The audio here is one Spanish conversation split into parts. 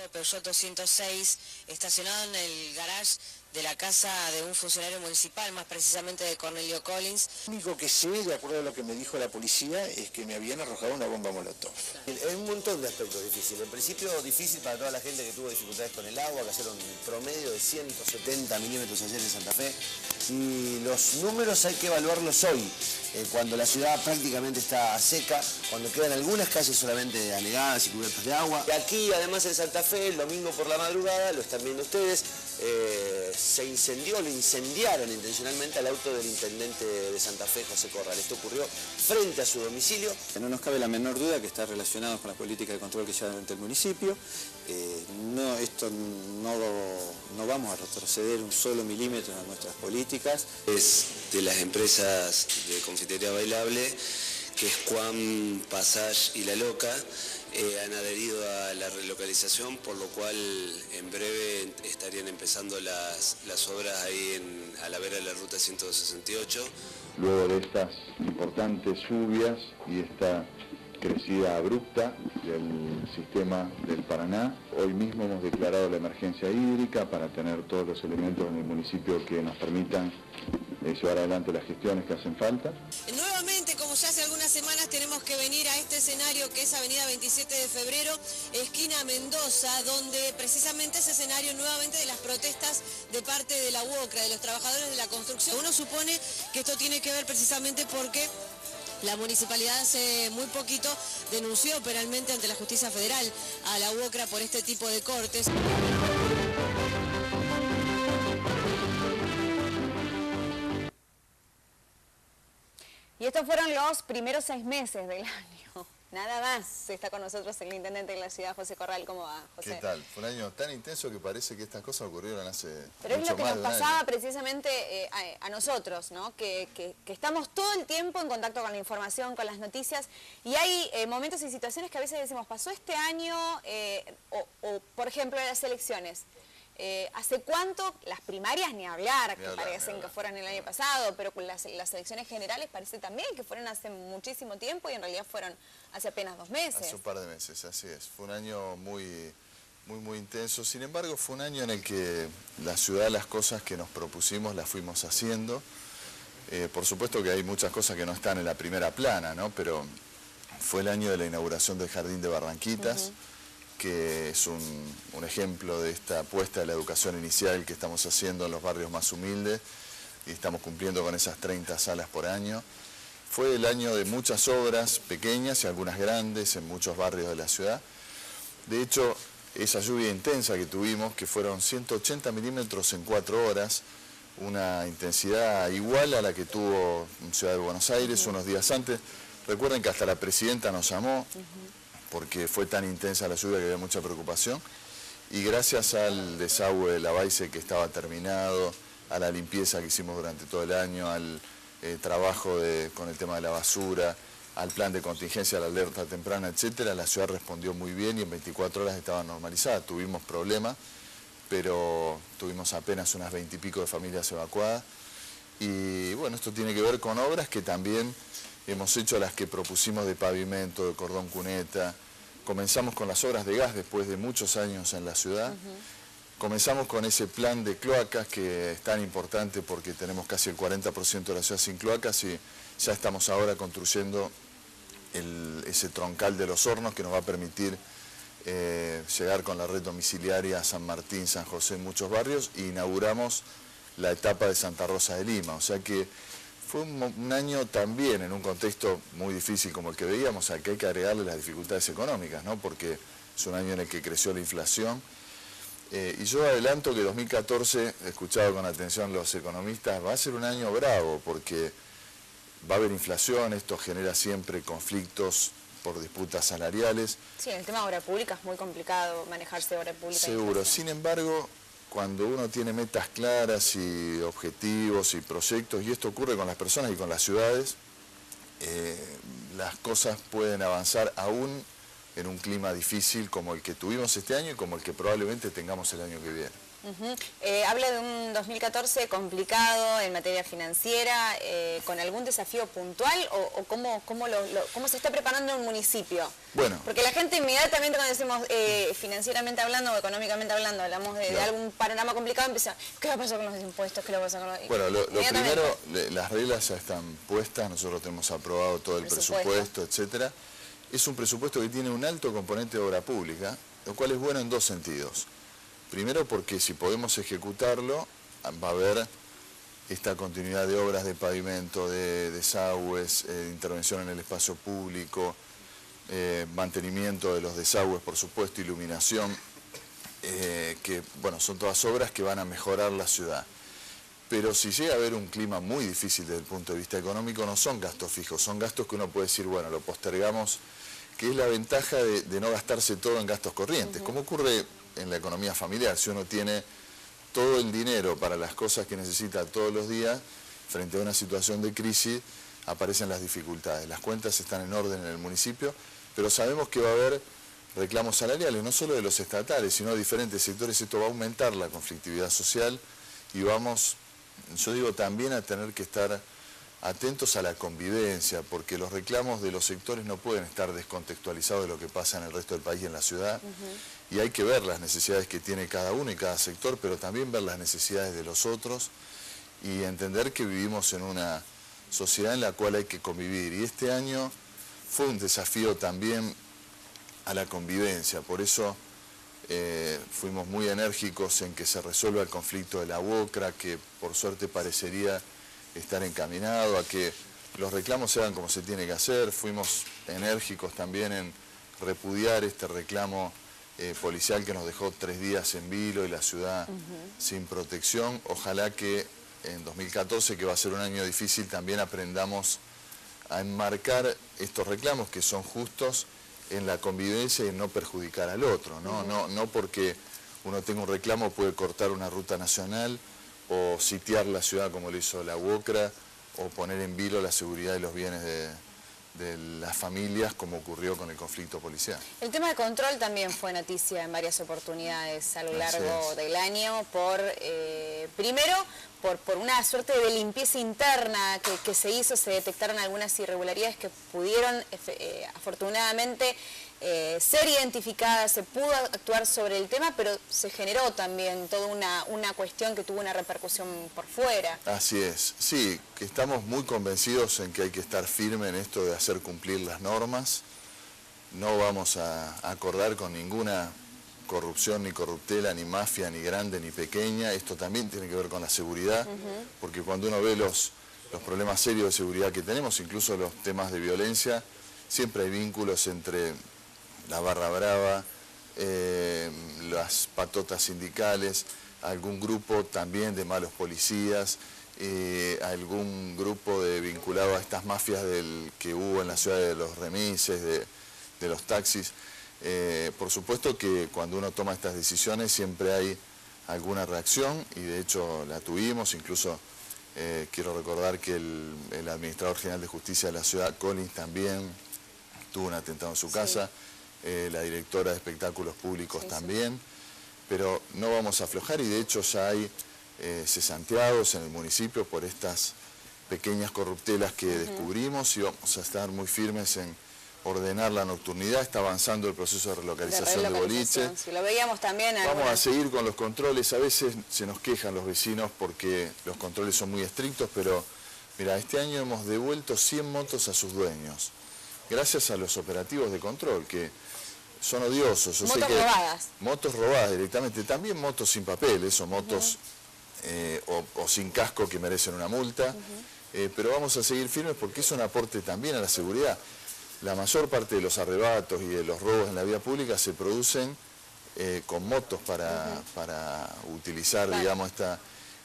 Peugeot 206 estacionado en el garage de la casa de un funcionario municipal, más precisamente de Cornelio Collins. Lo único que sé, de acuerdo a lo que me dijo la policía, es que me habían arrojado una bomba molotov. Hay un montón de aspectos difíciles. En principio, difícil para toda la gente que tuvo dificultades con el agua, que hicieron un promedio de 170 milímetros ayer en Santa Fe. Y los números hay que evaluarlos hoy, cuando la ciudad prácticamente está seca, cuando quedan algunas calles solamente anegadas y cubiertas de agua. Y aquí, además en Santa Fe, el domingo por la madrugada, lo están viendo ustedes, lo incendiaron intencionalmente al auto del intendente de Santa Fe, José Corral. Esto ocurrió frente a su domicilio. No nos cabe la menor duda que está relacionado con la política de control que lleva adelante el municipio. No vamos a retroceder un solo milímetro en nuestras políticas. Es de las empresas de confitería bailable, que es Juan, Passage y La Loca, han adherido a la relocalización, por lo cual en breve estarían empezando las obras ahí a la vera de la ruta 168. Luego de estas importantes lluvias y esta crecida abrupta del sistema del Paraná, hoy mismo hemos declarado la emergencia hídrica para tener todos los elementos en el municipio que nos permitan llevar adelante las gestiones que hacen falta. Nuevamente, como ya hace algunas semanas, tenemos que venir a este escenario que es Avenida 27 de Febrero, esquina Mendoza, donde precisamente es escenario nuevamente de las protestas de parte de la UOCRA, de los trabajadores de la construcción. Uno supone que esto tiene que ver precisamente porque la municipalidad hace muy poquito denunció penalmente ante la Justicia Federal a la UOCRA por este tipo de cortes. Y estos fueron los primeros 6 meses del año. Nada más. Está con nosotros el intendente de la ciudad, José Corral. ¿Cómo va, José? ¿Qué tal? Fue un año tan intenso que parece que estas cosas ocurrieron hace Pero mucho es lo que más nos de un pasaba año. precisamente a nosotros, ¿no? Que estamos todo el tiempo en contacto con la información, con las noticias, y hay momentos y situaciones que a veces decimos, pasó este año, o por ejemplo, las elecciones. ¿Hace cuánto? Las primarias ni hablar, que parecen que fueron el año pasado, pero las elecciones generales parece también que fueron hace muchísimo tiempo y en realidad fueron hace apenas 2 meses. Hace un par de meses, así es. Fue un año muy intenso. Sin embargo, fue un año en el que la ciudad, las cosas que nos propusimos las fuimos haciendo. Por supuesto que hay muchas cosas que no están en la primera plana, ¿no? Pero fue el año de la inauguración del Jardín de Barranquitas, que es un ejemplo de esta apuesta de la educación inicial que estamos haciendo en los barrios más humildes y estamos cumpliendo con esas 30 salas por año. Fue el año de muchas obras pequeñas y algunas grandes en muchos barrios de la ciudad. De hecho, esa lluvia intensa que tuvimos, que fueron 180 milímetros en 4 horas, una intensidad igual a la que tuvo Ciudad de Buenos Aires unos días antes. Recuerden que hasta la presidenta nos llamó, porque fue tan intensa la lluvia que había mucha preocupación, y gracias al desagüe de la Baice que estaba terminado, a la limpieza que hicimos durante todo el año, al trabajo con el tema de la basura, al plan de contingencia, la alerta temprana, etcétera, la ciudad respondió muy bien y en 24 horas estaba normalizada. Tuvimos problemas, pero tuvimos apenas unas 20 y pico de familias evacuadas, y bueno, esto tiene que ver con obras que también hemos hecho, las que propusimos de pavimento, de cordón cuneta. Comenzamos con las obras de gas después de muchos años en la ciudad. Comenzamos con ese plan de cloacas que es tan importante porque tenemos casi el 40% de la ciudad sin cloacas y ya estamos ahora construyendo ese troncal de los hornos que nos va a permitir llegar con la red domiciliaria a San Martín, San José, en muchos barrios, e inauguramos la etapa de Santa Rosa de Lima. O sea que fue un año también en un contexto muy difícil como el que veíamos, al que hay que agregarle las dificultades económicas, ¿no? Porque es un año en el que creció la inflación. Y yo adelanto que 2014, he escuchado con atención los economistas, va a ser un año bravo porque va a haber inflación, esto genera siempre conflictos por disputas salariales. Sí, el tema de obra pública es muy complicado manejarse obra pública. Seguro, sin embargo, cuando uno tiene metas claras y objetivos y proyectos, y esto ocurre con las personas y con las ciudades, las cosas pueden avanzar aún en un clima difícil como el que tuvimos este año y como el que probablemente tengamos el año que viene. Habla de un 2014 complicado en materia financiera, con algún desafío puntual o cómo se está preparando un municipio. Bueno. Porque la gente inmediatamente cuando decimos financieramente hablando o económicamente hablando, hablamos de algún panorama complicado, empieza, ¿qué va a pasar con los impuestos? ¿Qué va a pasar con los...? Bueno, lo primero, las reglas ya están puestas, nosotros tenemos aprobado todo el presupuesto, etcétera. Es un presupuesto que tiene un alto componente de obra pública, lo cual es bueno en dos sentidos. Primero porque si podemos ejecutarlo, va a haber esta continuidad de obras de pavimento, de desagües, intervención en el espacio público, mantenimiento de los desagües, por supuesto, iluminación, que bueno, son todas obras que van a mejorar la ciudad. Pero si llega a haber un clima muy difícil desde el punto de vista económico, no son gastos fijos, son gastos que uno puede decir, bueno, lo postergamos, que es la ventaja de no gastarse todo en gastos corrientes, como ocurre en la economía familiar. Si uno tiene todo el dinero para las cosas que necesita todos los días, frente a una situación de crisis, aparecen las dificultades. Las cuentas están en orden en el municipio, pero sabemos que va a haber reclamos salariales, no solo de los estatales, sino de diferentes sectores. Esto va a aumentar la conflictividad social y vamos, yo digo, también a tener que estar atentos a la convivencia, porque los reclamos de los sectores no pueden estar descontextualizados de lo que pasa en el resto del país y en la ciudad, y hay que ver las necesidades que tiene cada uno y cada sector, pero también ver las necesidades de los otros y entender que vivimos en una sociedad en la cual hay que convivir, y este año fue un desafío también a la convivencia, por eso fuimos muy enérgicos en que se resuelva el conflicto de la UOCRA, que por suerte parecería estar encaminado a que los reclamos se hagan como se tiene que hacer. Fuimos enérgicos también en repudiar este reclamo policial que nos dejó 3 días en vilo y la ciudad sin protección. Ojalá que en 2014, que va a ser un año difícil, también aprendamos a enmarcar estos reclamos que son justos en la convivencia y en no perjudicar al otro, ¿no? No porque uno tenga un reclamo puede cortar una ruta nacional o sitiar la ciudad como lo hizo la UOCRA, o poner en vilo la seguridad y los bienes de las familias, como ocurrió con el conflicto policial. El tema de control también fue noticia en varias oportunidades a lo largo del año, primero por una suerte de limpieza interna que se hizo, se detectaron algunas irregularidades que pudieron afortunadamente ser identificadas, se pudo actuar sobre el tema, pero se generó también toda una cuestión que tuvo una repercusión por fuera. Así es, sí, que estamos muy convencidos en que hay que estar firme en esto de hacer cumplir las normas. No vamos a acordar con ninguna corrupción, ni corruptela, ni mafia, ni grande, ni pequeña. Esto también tiene que ver con la seguridad, porque cuando uno ve los problemas serios de seguridad que tenemos, incluso los temas de violencia, siempre hay vínculos entre la barra brava, las patotas sindicales, algún grupo también de malos policías, algún grupo vinculado a estas mafias que hubo en la ciudad de los remises, de los taxis. Por supuesto que cuando uno toma estas decisiones siempre hay alguna reacción, y de hecho la tuvimos. Incluso quiero recordar que el administrador general de justicia de la ciudad, Collins, también tuvo un atentado en su casa. La directora de espectáculos públicos también, pero no vamos a aflojar, y de hecho ya hay cesanteados en el municipio por estas pequeñas corruptelas que descubrimos, y vamos a estar muy firmes en ordenar la nocturnidad. Está avanzando el proceso de relocalización de boliche. Si lo veíamos también. Vamos a seguir con los controles. A veces se nos quejan los vecinos porque los controles son muy estrictos, pero mira, este año hemos devuelto 100 motos a sus dueños, gracias a los operativos de control, que son odiosos. Yo motos robadas. Motos robadas directamente, también motos sin papeles, o motos o sin casco que merecen una multa, pero vamos a seguir firmes porque es un aporte también a la seguridad. La mayor parte de los arrebatos y de los robos en la vía pública se producen con motos para utilizar, digamos, esta...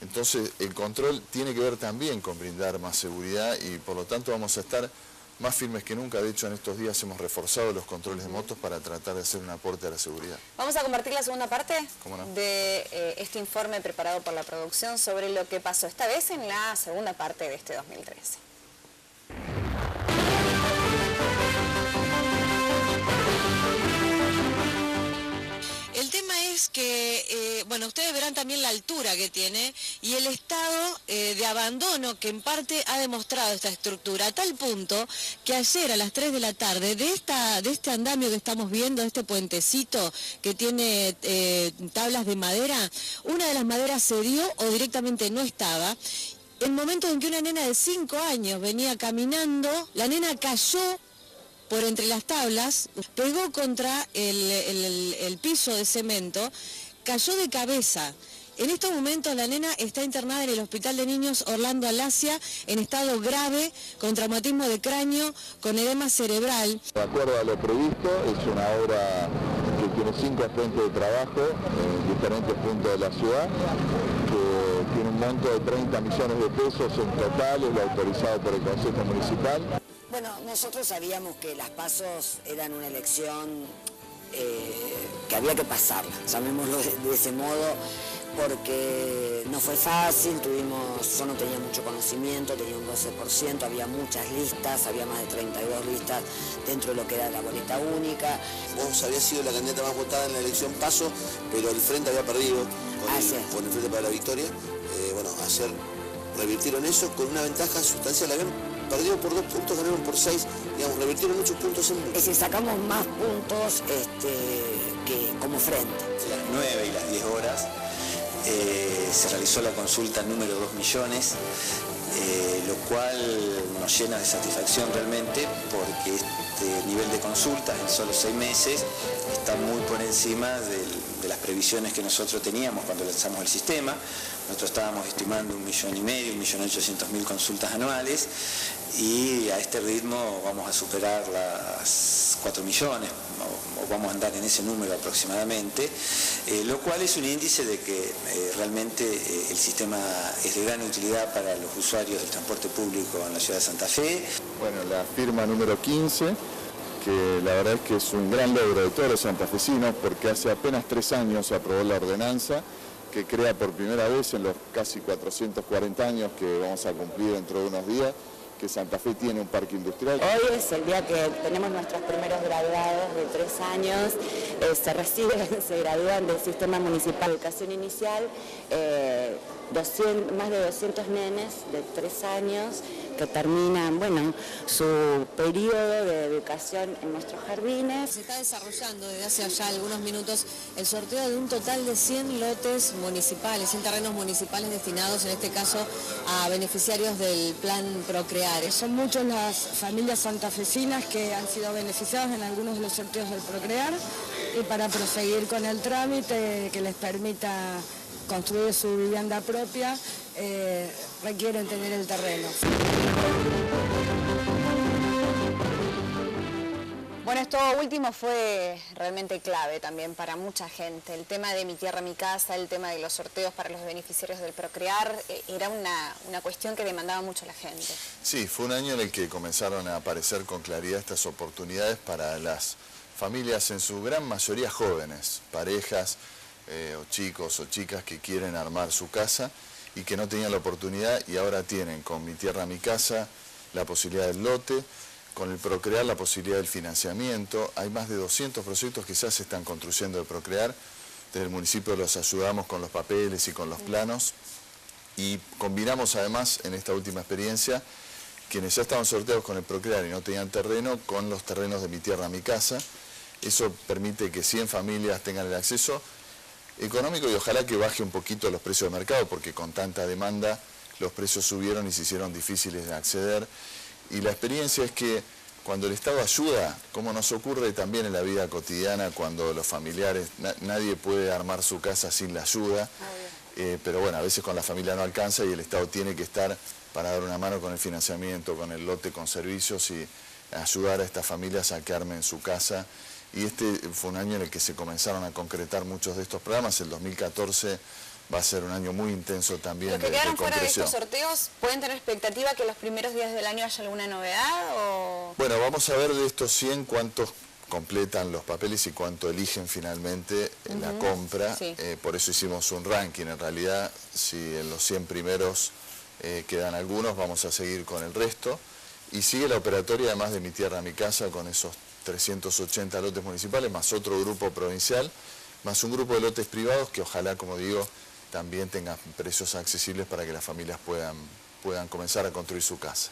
Entonces el control tiene que ver también con brindar más seguridad, y por lo tanto vamos a estar más firmes que nunca. De hecho, en estos días hemos reforzado los controles de motos para tratar de hacer un aporte a la seguridad. Vamos a compartir la segunda parte ¿Cómo no? de este informe preparado por la producción sobre lo que pasó esta vez en la segunda parte de este 2013. El tema es que, bueno, Bueno, ustedes verán también la altura que tiene y el estado de abandono que en parte ha demostrado esta estructura, a tal punto que ayer a las 3 de la tarde, de este andamio que estamos viendo, de este puentecito que tiene tablas de madera, una de las maderas se dio o directamente no estaba. El momento en que una nena de 5 años venía caminando, la nena cayó por entre las tablas, pegó contra el piso de cemento, cayó de cabeza. En estos momentos la nena está internada en el Hospital de Niños Orlando Alasia en estado grave, con traumatismo de cráneo, con edema cerebral. De acuerdo a lo previsto, es una obra que tiene 5 frentes de trabajo en diferentes puntos de la ciudad, que tiene un monto de 30 millones de pesos en total, es lo autorizado por el Consejo Municipal. Bueno, nosotros sabíamos que las PASOs eran una elección que había que pasarla, llamémoslo de ese modo, porque no fue fácil, yo no tenía mucho conocimiento, tenía un 12%, había muchas listas, había más de 32 listas dentro de lo que era la boleta única. Vos habías sido la candidata más votada en la elección PASO, pero el Frente había perdido con el Frente para la Victoria. Bueno, ayer revirtieron eso con una ventaja sustancial. Habían perdido por 2 puntos, ganaron por 6, digamos, revirtieron 8 puntos en... Es decir, sacamos más puntos que como Frente. A las 9 y las 10 horas se realizó la consulta número 2 millones, lo cual nos llena de satisfacción realmente, porque este nivel de consultas en solo 6 meses está muy por encima de las previsiones que nosotros teníamos cuando lanzamos el sistema. Nosotros estábamos estimando 1,5 millones, 1.800.000 consultas anuales, y a este ritmo vamos a superar las 4 millones, o vamos a andar en ese número aproximadamente, lo cual es un índice de que realmente el sistema es de gran utilidad para los usuarios del transporte público en la ciudad de Santa Fe. Bueno, la firma número 15, que la verdad es que es un gran logro de todos los santafesinos, porque hace apenas 3 años se aprobó la ordenanza que crea por primera vez en los casi 440 años que vamos a cumplir dentro de unos días, que Santa Fe tiene un parque industrial. Hoy es el día que tenemos nuestros primeros graduados de 3 años, se reciben, se gradúan del Sistema Municipal de Educación Inicial, más de 200 nenes de 3 años que terminan, bueno, su periodo de educación en nuestros jardines. Se está desarrollando desde hace ya algunos minutos el sorteo de un total de 100 lotes municipales, 100 terrenos municipales destinados en este caso a beneficiarios del plan Procrear. Son muchas las familias santafesinas que han sido beneficiadas en algunos de los sorteos del Procrear, y para proseguir con el trámite que les permita construir su vivienda propia, requieren tener el terreno. Bueno, esto último fue realmente clave también para mucha gente. El tema de Mi Tierra, Mi Casa, el tema de los sorteos para los beneficiarios del Procrear, era una cuestión que demandaba mucho a la gente. Sí, fue un año en el que comenzaron a aparecer con claridad estas oportunidades para las familias, en su gran mayoría jóvenes, parejas, o chicos o chicas que quieren armar su casa y que no tenían la oportunidad, y ahora tienen con Mi Tierra, Mi Casa la posibilidad del lote, con el Procrear la posibilidad del financiamiento. Hay más de 200 proyectos que ya se están construyendo de Procrear. Desde el municipio los ayudamos con los papeles y con los planos, y combinamos además en esta última experiencia quienes ya estaban sorteados con el Procrear y no tenían terreno con los terrenos de Mi Tierra, Mi Casa. Eso permite que 100 familias tengan el acceso económico, y ojalá que baje un poquito los precios de mercado, porque con tanta demanda los precios subieron y se hicieron difíciles de acceder. Y la experiencia es que cuando el Estado ayuda, como nos ocurre también en la vida cotidiana, cuando los familiares, nadie puede armar su casa sin la ayuda, pero bueno, a veces con la familia no alcanza y el Estado tiene que estar para dar una mano con el financiamiento, con el lote, con servicios, y ayudar a estas familias a que armen su casa. Y este fue un año en el que se comenzaron a concretar muchos de estos programas. El 2014 va a ser un año muy intenso también de concreción. ¿Los que quedaron fuera de estos sorteos pueden tener expectativa que los primeros días del año haya alguna novedad? O... Bueno, vamos a ver de estos 100 cuántos completan los papeles y cuánto eligen finalmente en la compra. Sí. Por eso hicimos un ranking. En realidad, si en los 100 primeros quedan algunos, vamos a seguir con el resto. Y sigue la operatoria, además de Mi Tierra, Mi Casa, con esos 380 lotes municipales, más otro grupo provincial, más un grupo de lotes privados que ojalá, como digo, también tengan precios accesibles para que las familias puedan comenzar a construir su casa.